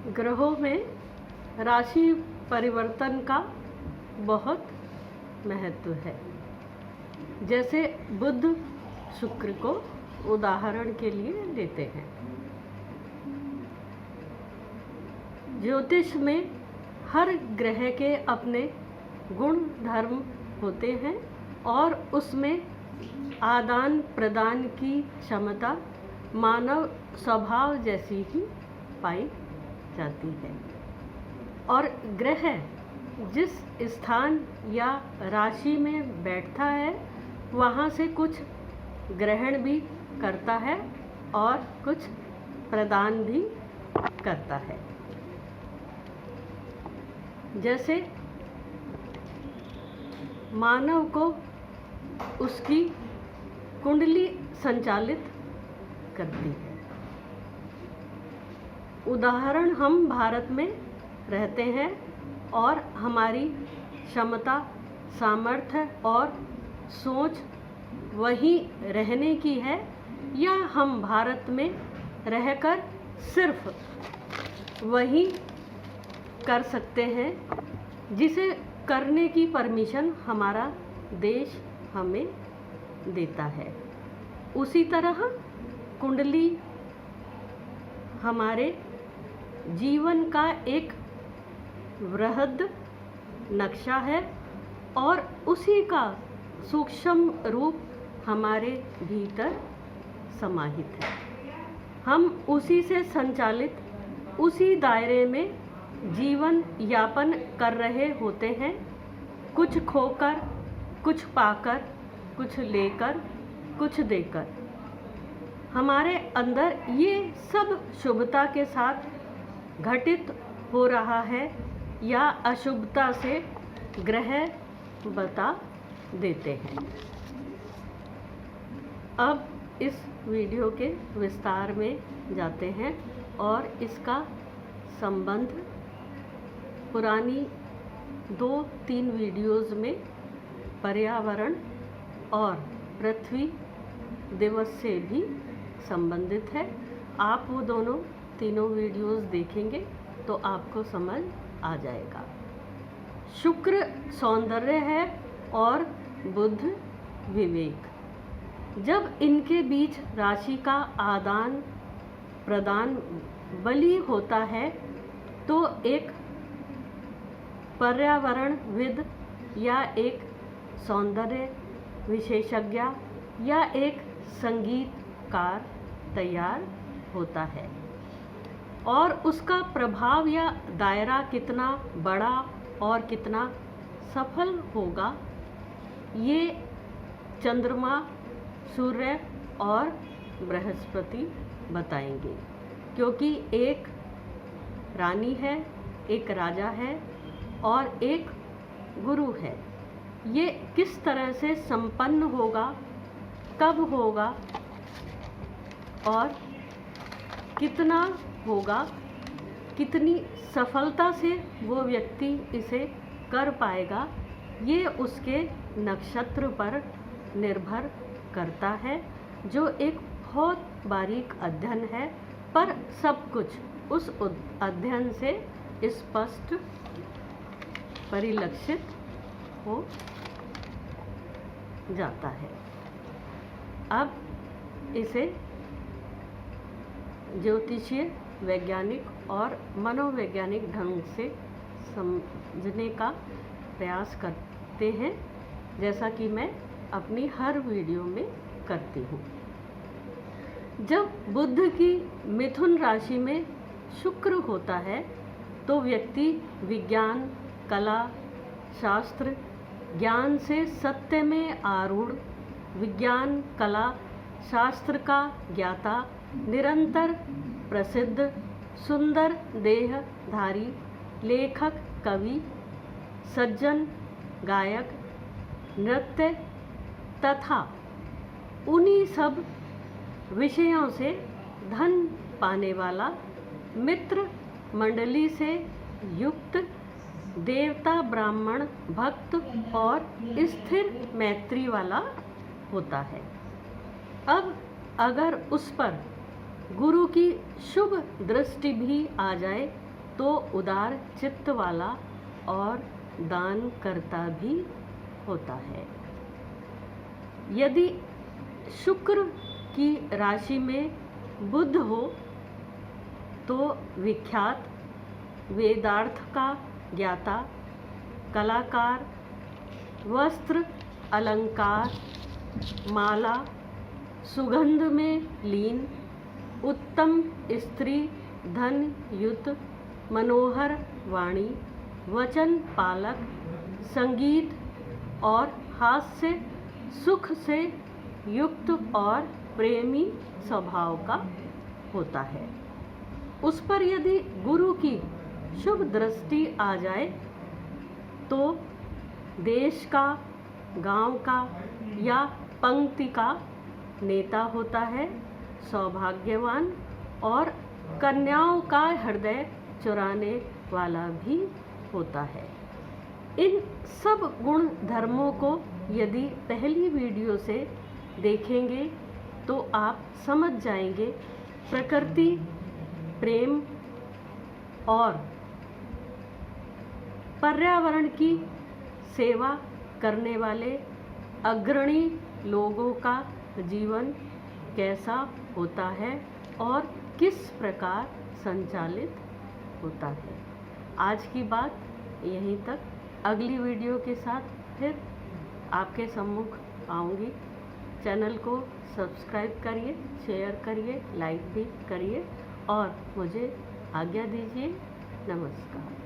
ग्रहों में राशि परिवर्तन का बहुत महत्व है। जैसे बुध शुक्र को उदाहरण के लिए लेते हैं। ज्योतिष में हर ग्रह के अपने गुण धर्म होते हैं और उसमें आदान प्रदान की क्षमता मानव स्वभाव जैसी ही पाई जाती है। और ग्रह जिस स्थान या राशि में बैठता है वहाँ से कुछ ग्रहण भी करता है और कुछ प्रदान भी करता है। जैसे मानव को उसकी कुंडली संचालित करती है। उदाहरण, हम भारत में रहते हैं और हमारी क्षमता, सामर्थ्य और सोच वहीं रहने की है, या हम भारत में रहकर सिर्फ वही कर सकते हैं जिसे करने की परमिशन हमारा देश हमें देता है। उसी तरह कुंडली हमारे जीवन का एक वृहद नक्शा है और उसी का सूक्ष्म रूप हमारे भीतर समाहित है। हम उसी से संचालित, उसी दायरे में जीवन यापन कर रहे होते हैं, कुछ खोकर, कुछ पाकर, कुछ लेकर, कुछ देकर। हमारे अंदर ये सब शुभता के साथ घटित हो रहा है या अशुभता से ग्रह बता देते हैं। अब इस वीडियो के विस्तार में जाते हैं और इसका संबंध पुरानी 2-3 वीडियोज़ में पर्यावरण और पृथ्वी दिवस से भी संबंधित है। आप वो तीनों वीडियोज़ देखेंगे तो आपको समझ आ जाएगा। शुक्र सौंदर्य है और बुध विवेक। जब इनके बीच राशि का आदान प्रदान बली होता है तो एक पर्यावरणविद या एक सौंदर्य विशेषज्ञ या एक संगीतकार तैयार होता है और उसका प्रभाव या दायरा कितना बड़ा और कितना सफल होगा ये चंद्रमा, सूर्य और बृहस्पति बताएंगे। क्योंकि एक रानी है, एक राजा है और एक गुरु है। ये किस तरह से संपन्न होगा, कब होगा और कितना होगा, कितनी सफलता से वो व्यक्ति इसे कर पाएगा, ये उसके नक्षत्र पर निर्भर करता है, जो एक बहुत बारीक अध्ययन है, पर सब कुछ उस अध्ययन से स्पष्ट परिलक्षित हो जाता है। अब इसे ज्योतिषीय, वैज्ञानिक और मनोवैज्ञानिक ढंग से समझने का प्रयास करते हैं, जैसा कि मैं अपनी हर वीडियो में करती हूँ। जब बुध की मिथुन राशि में शुक्र होता है तो व्यक्ति विज्ञान, कला, शास्त्र, ज्ञान से सत्य में आरूढ़, विज्ञान, कला, शास्त्र का ज्ञाता, निरंतर प्रसिद्ध, सुंदर देहधारी, लेखक, कवि, सज्जन, गायक, नृत्य तथा उन्हीं सब विषयों से धन पाने वाला, मित्र मंडली से युक्त, देवता, ब्राह्मण, भक्त और स्थिर मैत्री वाला होता है। अब अगर उस पर गुरु की शुभ दृष्टि भी आ जाए तो उदार चित्त वाला और दान करता भी होता है। यदि शुक्र की राशि में बुध हो तो विख्यात वेदार्थ का ज्ञाता, कलाकार, वस्त्र, अलंकार, माला, सुगंध में लीन, उत्तम स्त्री, धन युत, मनोहर वाणी, वचन पालक, संगीत और हास्य, सुख से युक्त और प्रेमी स्वभाव का होता है। उस पर यदि गुरु की शुभ दृष्टि आ जाए तो देश का, गांव का या पंक्ति का नेता होता है, सौभाग्यवान और कन्याओं का हृदय चुराने वाला भी होता है। इन सब गुण धर्मों को यदि पहली वीडियो से देखेंगे तो आप समझ जाएंगे प्रकृति, प्रेम और पर्यावरण की सेवा करने वाले अग्रणी लोगों का जीवन कैसा होता है और किस प्रकार संचालित होता है। आज की बात यहीं तक। अगली वीडियो के साथ फिर आपके सम्मुख आऊँगी। चैनल को सब्सक्राइब करिए, शेयर करिए, लाइक भी करिए और मुझे आज्ञा दीजिए। नमस्कार।